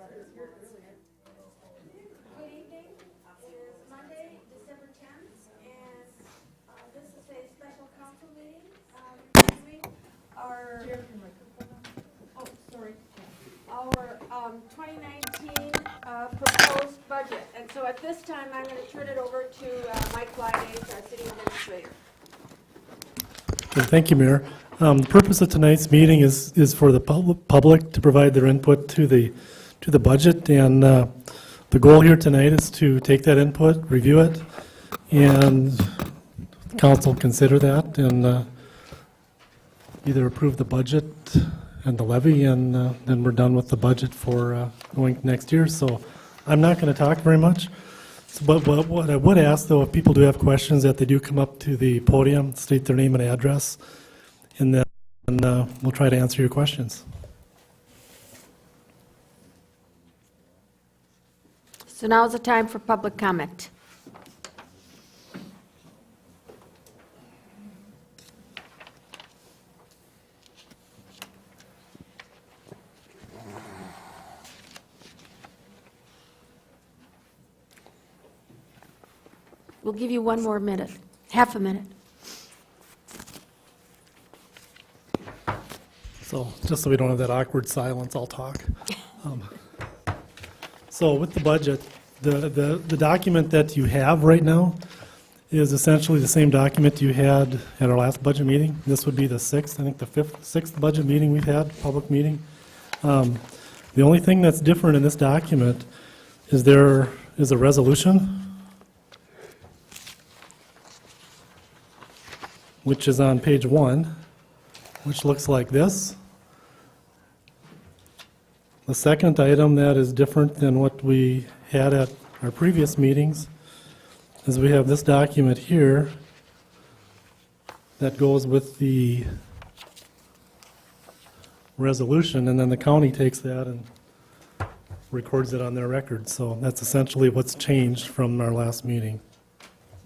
Good evening. It is Monday, December 10th, and this is a special council meeting. Reviewing our, our 2019 proposed budget. And so at this time, I'm going to turn it over to Mike Lyday, our city administrator. Okay, thank you, Mayor. The purpose of tonight's meeting is for the public to provide their input to the budget, and the goal here tonight is to take that input, review it, and the council consider that and either approve the budget and the levy, and then we're done with the budget for going next year. So I'm not going to talk very much. But what I would ask, though, if people do have questions, that they do come up to the podium, state their name and address, and then we'll try to answer your questions. So now is the time for public comment. We'll give you one more minute, half a minute. So just so we don't have that awkward silence, I'll talk. So with the budget, the document that you have right now is essentially the same document you had at our last budget meeting. This would be the sixth, I think the sixth budget meeting we've had, public meeting. The only thing that's different in this document is there is a resolution, which is on page 1, which looks like this. The second item that is different than what we had at our previous meetings is we have this document here that goes with the resolution, and then the county takes that and records it on their record. So that's essentially what's changed from our last meeting.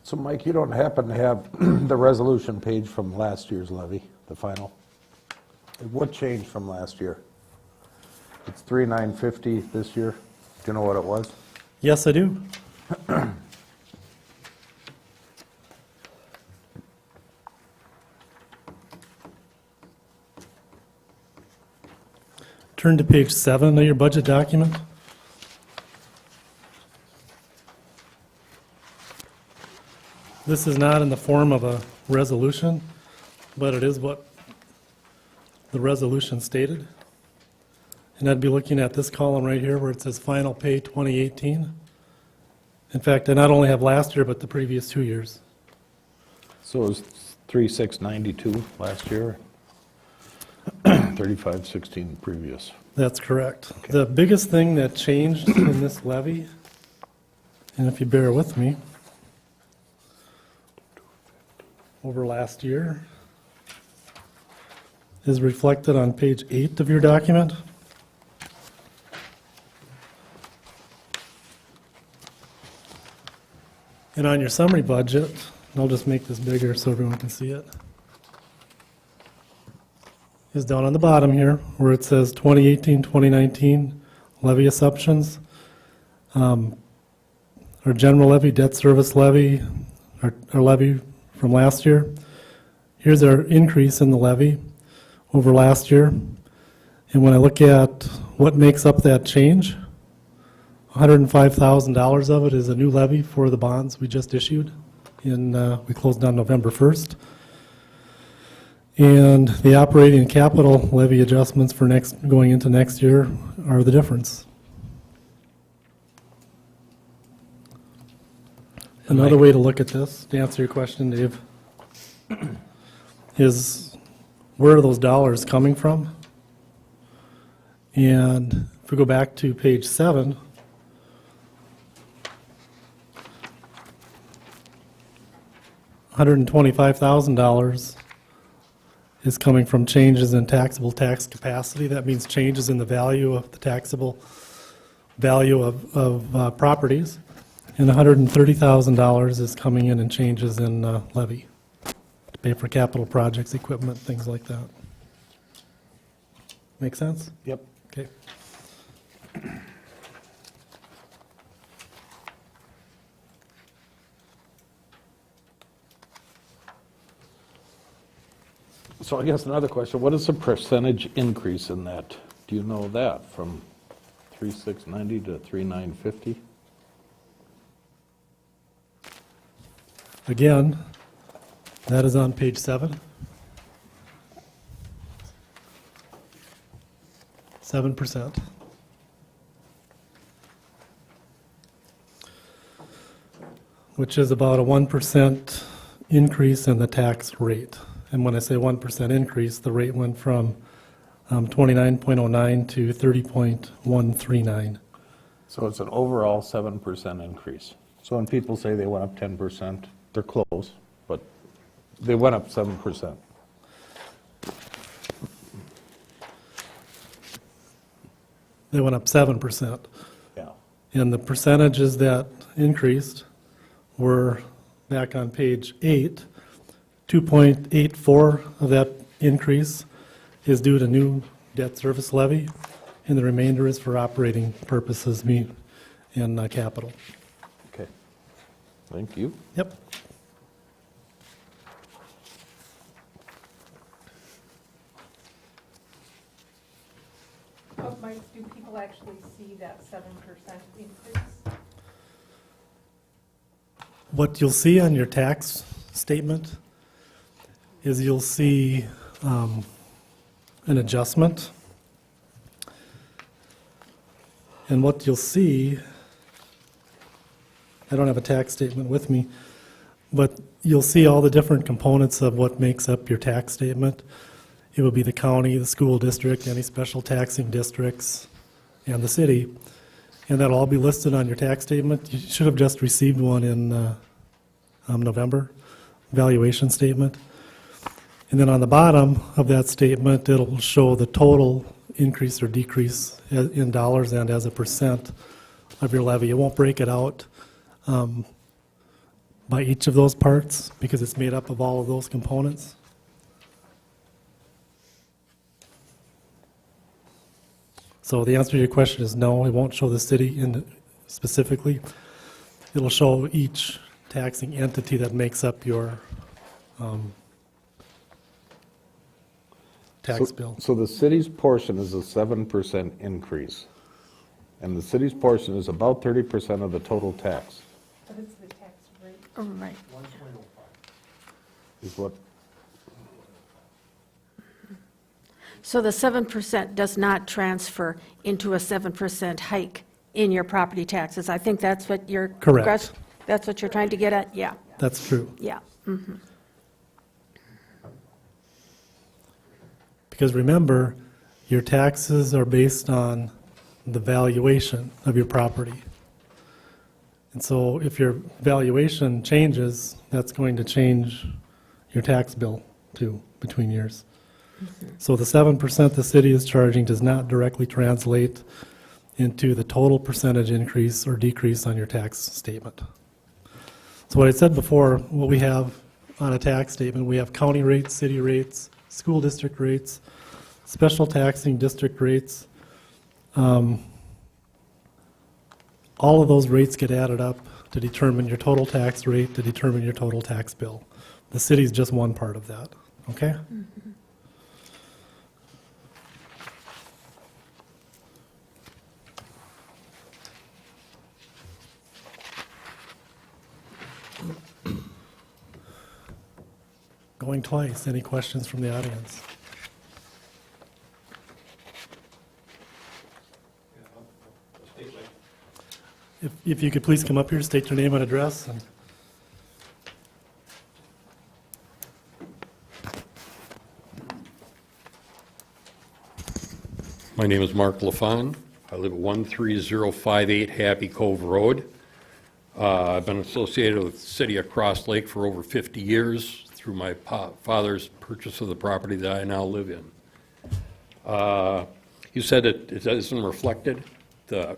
So Mike, you don't happen to have the resolution page from last year's levy, the final? What changed from last year? It's 3,950 this year. Do you know what it was? Yes, I do. Turn to page 7 of your budget document. This is not in the form of a resolution, but it is what the resolution stated. And I'd be looking at this column right here where it says final pay 2018. In fact, I not only have last year, but the previous 2 years. So it was 3,692 last year, 3,516 previous. That's correct. The biggest thing that changed in this levy, and if you bear with me, over last year, is reflected on page 8 of your document. And on your summary budget, and I'll just make this bigger so everyone can see it, is down on the bottom here where it says 2018, 2019 levy assumptions. Our general levy, debt service levy, our levy from last year. Here's our increase in the levy over last year. And when I look at what makes up that change, $105,000 of it is a new levy for the bonds we just issued. We closed on November 1st. And the operating and capital levy adjustments for going into next year are the difference. Another way to look at this, to answer your question, Dave, is where are those dollars coming from? And if we go back to page 7, $125,000 is coming from changes in taxable tax capacity. That means changes in the value of the taxable value of properties. And $130,000 is coming in changes in levy to pay for capital projects, equipment, things like that. Make sense? Yep. Okay. So I guess another question, what is the percentage increase in that? Do you know that, from 3,690 to 3,950? Again, that is on page 7. 7%. Which is about a 1% increase in the tax rate. And when I say 1% increase, the rate went from 29.09 to 30.139. So it's an overall 7% increase. So when people say they went up 10%, they're close, but they went up 7%. They went up 7%. Yeah. And the percentages that increased were back on page 8. 2.84 of that increase is due to new debt service levy, and the remainder is for operating purposes, and capital. Okay. Thank you. Yep. But Mike, do people actually see that 7% increase? What you'll see on your tax statement is you'll see an adjustment. And what you'll see, I don't have a tax statement with me, but you'll see all the different components of what makes up your tax statement. It will be the county, the school district, any special taxing districts, and the city. And that'll all be listed on your tax statement. You should have just received one in November, valuation statement. And then on the bottom of that statement, it'll show the total increase or decrease in dollars and as a percent of your levy. It won't break it out by each of those parts because it's made up of all of those components. So the answer to your question is no, it won't show the city specifically. It'll show each taxing entity that makes up your tax bill. So the city's portion is a 7% increase, and the city's portion is about 30% of the total tax, But it's the tax rate. Right. is what, So the 7% does not transfer into a 7% hike in your property taxes. I think that's what you're. Correct. That's what you're trying to get at? Yeah, That's true. yeah. Because remember, your taxes are based on the valuation of your property. And so if your valuation changes, that's going to change your tax bill too, between years. So the 7% the city is charging does not directly translate into the total percentage increase or decrease on your tax statement. So what I said before, what we have on a tax statement, we have county rates, city rates, school district rates, special taxing district rates. All of those rates get added up to determine your total tax rate, to determine your total tax bill. The city is just one part of that, okay? Going twice. Any questions from the audience? If you could please come up here, state your name and address. And My name is Mark LaFawn. I live at 13058 Happy Cove Road. I've been associated with the city of Cross Lake for over 50 years through my father's purchase of the property that I now live in. You said it isn't reflected, the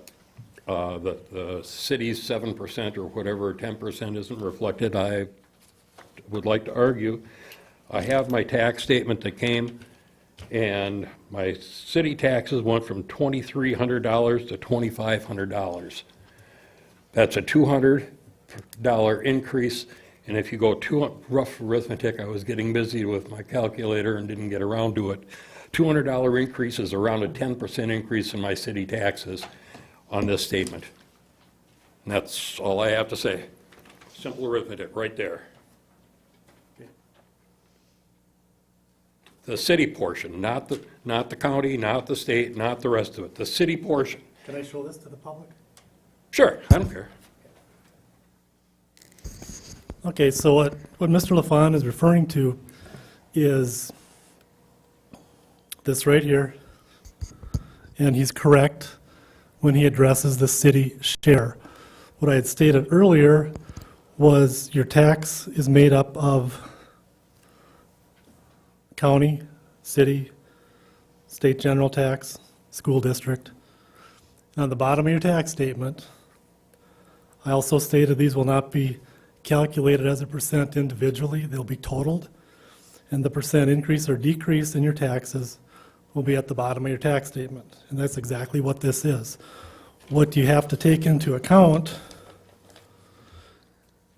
city's 7% or whatever, 10% isn't reflected. I would like to argue, I have my tax statement that came, and my city taxes went from $2,300 to $2,500. That's a $200 increase And if you go too rough arithmetic, I was getting busy with my calculator and didn't get around to it. $200 increase is around a 10% increase in my city taxes on this statement. And that's all I have to say. Simple arithmetic, right there. The city portion, not the county, not the state, not the rest of it, the city portion. Can I show this to the public? Sure, I don't care. Okay, so what Mr. LaFawn is referring to is this right here, and he's correct when he addresses the city share. What I had stated earlier was your tax is made up of county, city, state general tax, school district. On the bottom of your tax statement, I also stated these will not be calculated as a percent individually, they'll be totaled, and the percent increase or decrease in your taxes will be at the bottom of your tax statement, and that's exactly what this is. What you have to take into account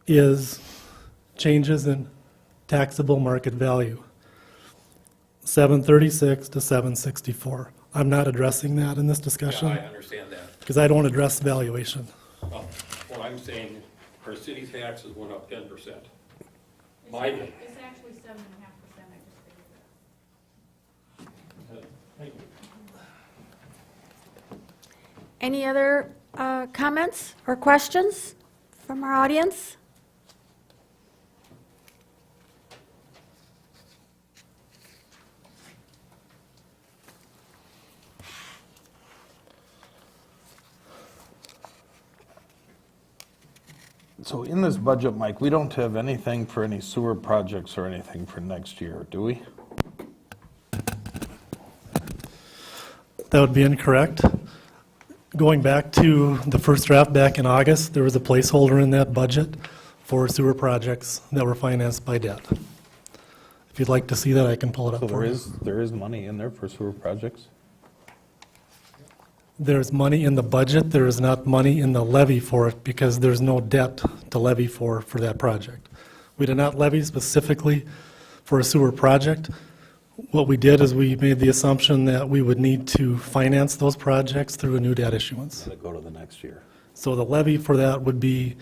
is changes in taxable market value, 736 to 764. I'm not addressing that in this discussion, Yeah, I understand that. because I don't address valuation. Well, what I'm saying, our city taxes went up 10%. It's actually 7.5%, I just figured Any other comments or questions from our audience? So in this budget, Mike, we don't have anything for any sewer projects or anything for next year, do we? That would be incorrect. Going back to the first draft back in August, there was a placeholder in that budget for sewer projects that were financed by debt. If you'd like to see that, I can pull it So up for you. there is money in there for sewer projects? There's money in the budget, there is not money in the levy for it because there's no debt to levy for that project. We did not levy specifically for a sewer project. What we did is we made the assumption that we would need to finance those projects through a new debt issuance. That go to the next year? So the levy for that would be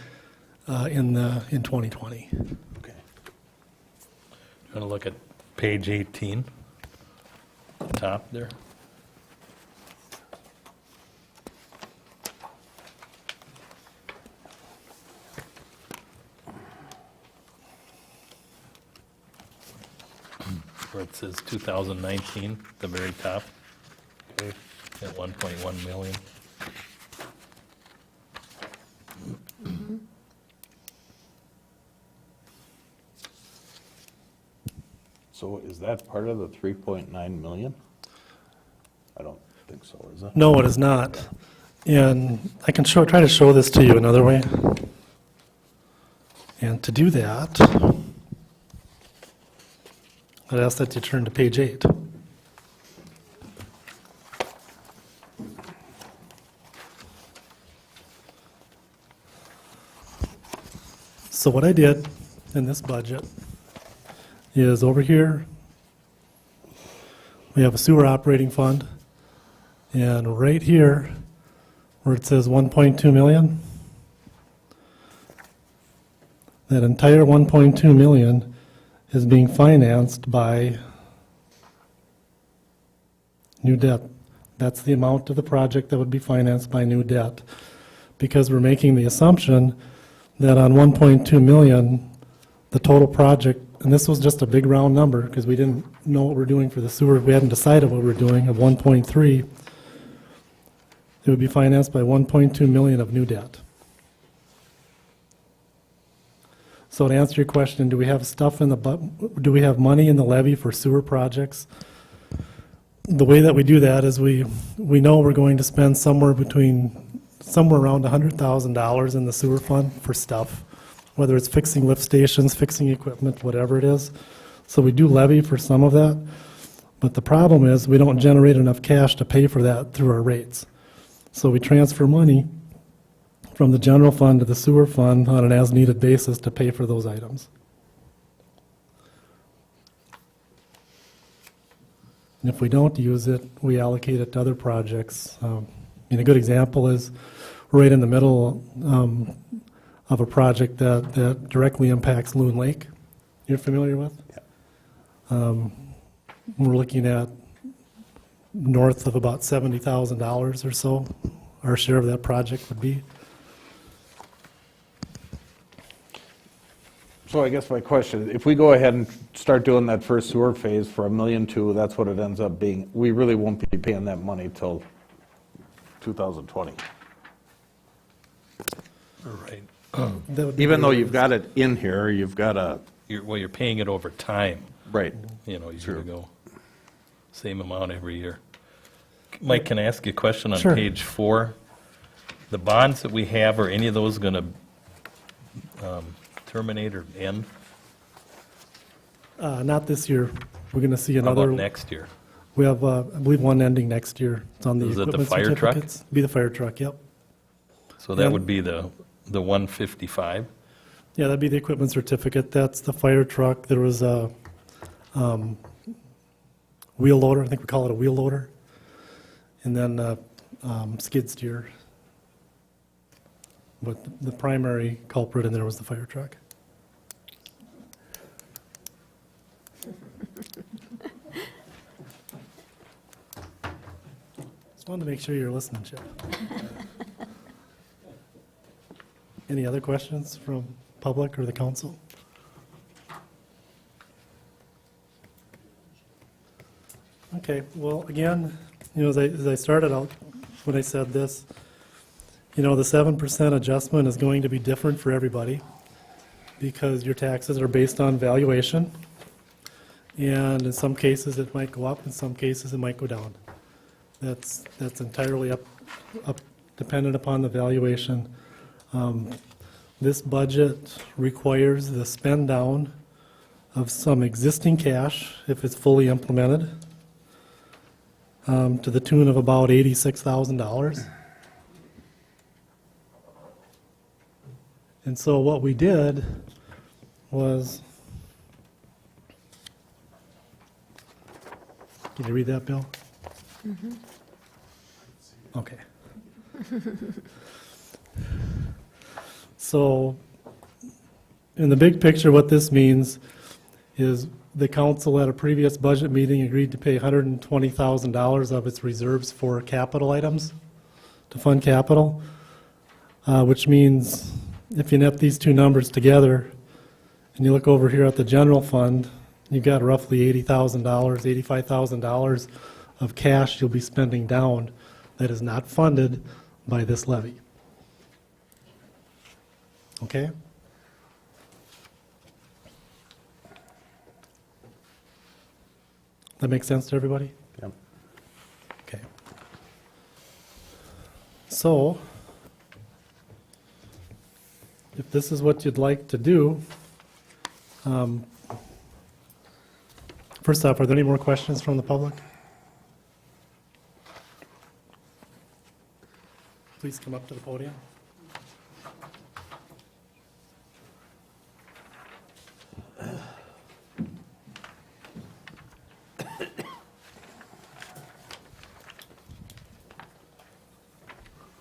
in 2020. Okay. Want to look at page 18, top there? Where it says 2019, the very top, Okay. at 1.1 million. So is that part of the 3.9 million? I don't think so, is it? No, it is not. And I can try to show this to you another way. And to do that, I'd ask that you turn to page 8. So what I did in this budget is over here, we have a sewer operating fund, and right here, where it says 1.2 million, that entire 1.2 million is being financed by new debt. That's the amount of the project that would be financed by new debt. Because we're making the assumption that on 1.2 million, the total project, and this was just a big round number because we didn't know what we're doing for the sewer, we hadn't decided what we're doing, of 1.3, it would be financed by 1.2 million of new debt. So to answer your question, do we have stuff in the, do we have money in the levy for sewer projects? The way that we do that is we know we're going to spend somewhere around $100,000 in the sewer fund for stuff, whether it's fixing lift stations, fixing equipment, whatever it is. So we do levy for some of that, but the problem is we don't generate enough cash to pay for that through our rates. So we transfer money from the general fund to the sewer fund on an as-needed basis to pay for those items. And if we don't use it, we allocate it to other projects. A good example is we're right in the middle of a project that directly impacts Loon Lake. You're familiar with? We're looking at north of about $70,000 or so, our share of that project would be. So I guess my question is, if we go ahead and start doing that first sewer phase for $1.2 million, that's what it ends up being. We really won't be paying that money till 2020. Right. That would be Even though the- you've got it in here, you've got a, You're paying it over time, right. you know, you're gonna go same amount every year. Mike, can I ask you a question on Sure. page 4? The bonds that we have, are any of those gonna terminate or end? Not this year. We're going to see How another. about next year? We have, I believe, one ending next year. It's on the Is it the equipment fire truck? certificates. Be the fire truck, yep. So that Yeah. would be the 155? Yeah, that'd be the equipment certificate. That's the fire truck. There was a wheel loader, I think we call it a wheel loader. And then skid steer. But the primary culprit in there was the fire truck. Just wanted to make sure you're listening, Chip. Any other questions from public or the council? Okay, well, again, as I started out, when I said this, the 7% adjustment is going to be different for everybody because your taxes are based on valuation. And in some cases, it might go up, in some cases, it might go down. That's entirely up dependent upon the valuation. This budget requires the spend down of some existing cash, if it's fully implemented, to the tune of about $86,000. And so what we did was, can you read that, Bill? Okay. So, in the big picture, what this means is the council at a previous budget meeting agreed to pay $120,000 of its reserves for capital items, to fund capital, which means if you net these two numbers together, and you look over here at the general fund, you've got roughly $80,000, $85,000 of cash you'll be spending down that is not funded by this levy. Okay? That makes sense to everybody? Yep. Okay. So, if this is what you'd like to do, first off, are there any more questions from the public? Please come up to the podium.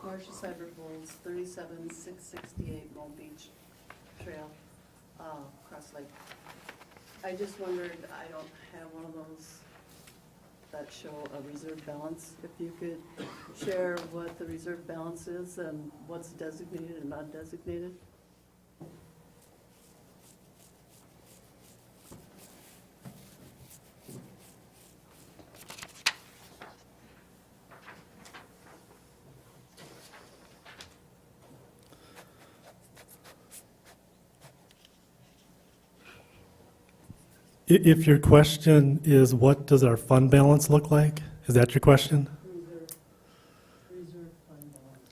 Marcia Cyber Bowles, 37668 Mole Beach Trail, Cross Lake. I just wondered, I don't have one of those that show a reserve balance. If you could share what the reserve balance is and what's designated and not designated? If your question is, what does our fund balance look like? Is that your question? Reserve fund balance.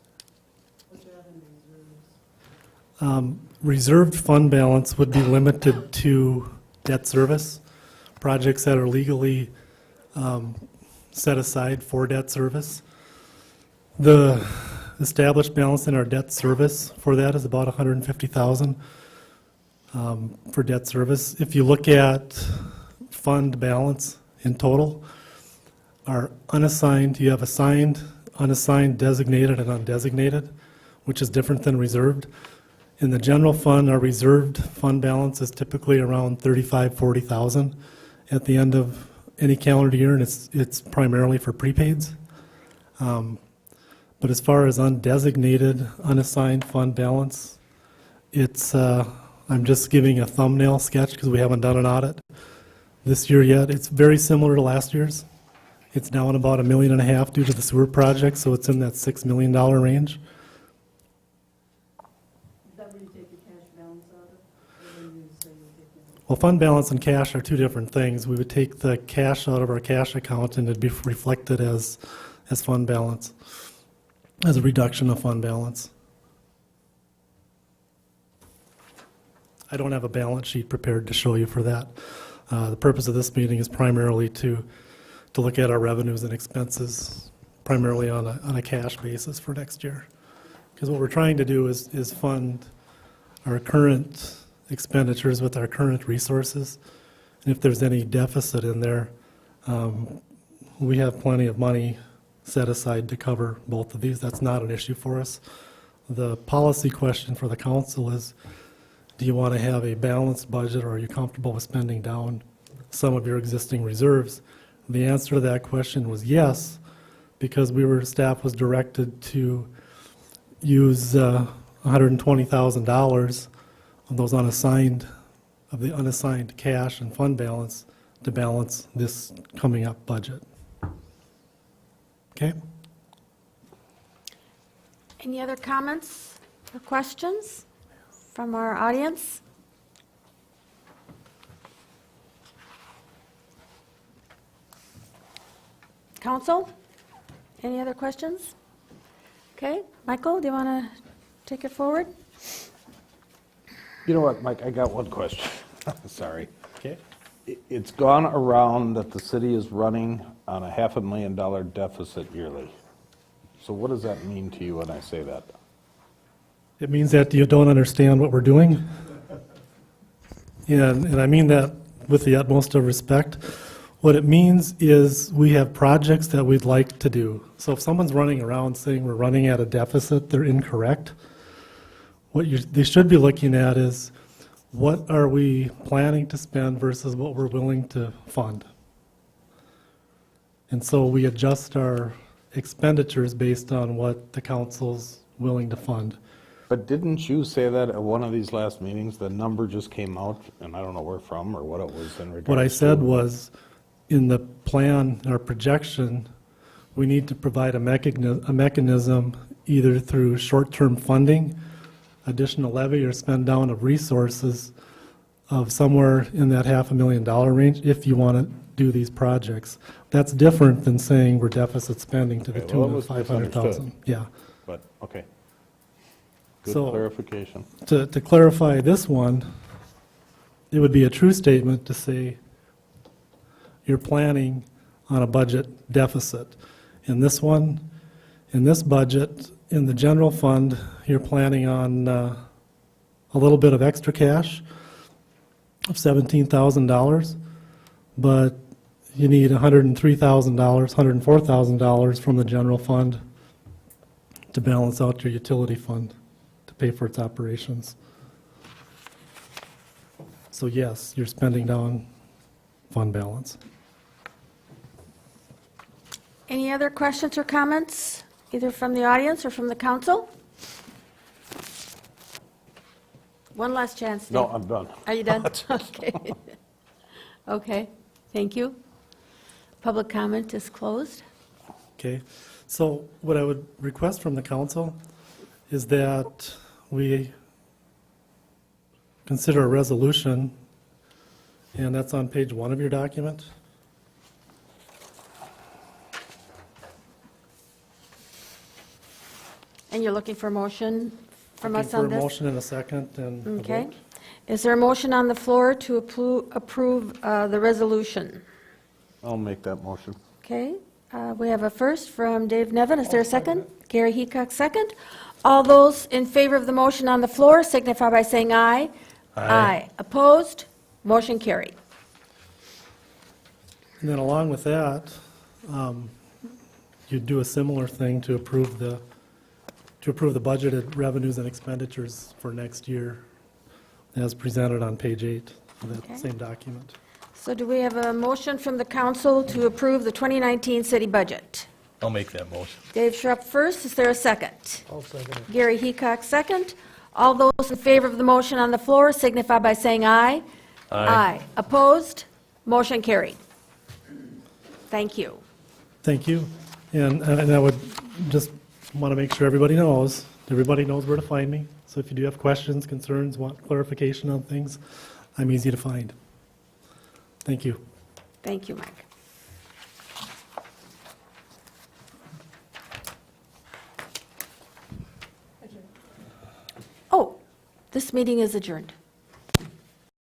What you have in reserves? Reserved fund balance would be limited to debt service, projects that are legally set aside for debt service. The established balance in our debt service for that is about 150,000 for debt service. If you look at fund balance in total, our unassigned, you have assigned, unassigned, designated, and undesignated, which is different than reserved. In the general fund, our reserved fund balance is typically around 40,000 at the end of any calendar year, and it's primarily for prepaids. But as far as undesignated, unassigned fund balance, it's, I'm just giving a thumbnail sketch because we haven't done an audit this year yet. It's very similar to last year's. It's down about $1.5 million due to the sewer project, so it's in that $6 million range. Is that where you take your cash balance out of? Or where you say you take your? Well, fund balance and cash are two different things. We would take the cash out of our cash account and it'd be reflected as fund balance, as a reduction of fund balance. I don't have a balance sheet prepared to show you for that. The purpose of this meeting is primarily to look at our revenues and expenses, primarily on a cash basis for next year. Because what we're trying to do is fund our current expenditures with our current resources. And if there's any deficit in there, we have plenty of money set aside to cover both of these. That's not an issue for us. The policy question for the council is, do you want to have a balanced budget, or are you comfortable with spending down some of your existing reserves? The answer to that question was yes, because staff was directed to use $120,000 of those the unassigned cash and fund balance to balance this coming up budget. Okay? Any other comments or questions from our audience? Council, any other questions? Okay, Michael, do you want to take it forward? You know what, Mike, I got one question. Sorry. Okay. It's gone around that the city is running on a $500,000 deficit yearly. So what does that mean to you when I say that? It means that you don't understand what we're doing. And I mean that with the utmost of respect. What it means is we have projects that we'd like to do. So if someone's running around saying we're running at a deficit, they're incorrect. What they should be looking at is, what are we planning to spend versus what we're willing to fund? And so we adjust our expenditures based on what the council's willing to fund. But didn't you say that at one of these last meetings, the number just came out, and I don't know where from or what it was in regards to? What I said was, in the plan, our projection, we need to provide a mechanism either through short-term funding, additional levy, or spend down of resources of somewhere in that $500,000 range if you want to do these projects. That's different than saying we're deficit spending to the Okay, well, tune it of was $500,000. misunderstood. Yeah. But, okay. Good So- clarification. To clarify this one, it would be a true statement to say you're planning on a budget deficit. In this one, in this budget, in the general fund, you're planning on a little bit of extra cash of $17,000, but you need $103,000, $104,000 from the general fund to balance out your utility fund to pay for its operations. So yes, you're spending down fund balance. Any other questions or comments, either from the audience or from the council? One last chance, Steve. No, I'm done. Are you done? Okay. Okay, thank you. Public comment is closed. Okay, so what I would request from the council is that we consider a resolution, and that's on page 1 of your document. And you're looking for a motion from Looking us on for a this? motion and a second and a Okay. vote. Is there a motion on the floor to approve the resolution? I'll make that motion. Okay, We have a first from Dave Nevin. Is there a second? Gary Heacock, second. All those in favor of the motion on the floor signify by saying aye. Aye. Opposed? Motion carried. And then along with that, you'd do a similar thing to approve the budgeted revenues and expenditures for next year as presented on page 8 of Okay. that same document. So do we have a motion from the council to approve the 2019 city budget? I'll make that motion. Dave Schrupp first. Is there a second? I'll second it. Gary Heacock, second. All those in favor of the motion on the floor signify by saying aye. Aye. Opposed? Motion carried. Thank you. Thank you. And I would just want to make sure everybody knows where to find me. So if you do have questions, concerns, want clarification on things, I'm easy to find. Thank you. Thank you, Mike. Oh, this meeting is adjourned.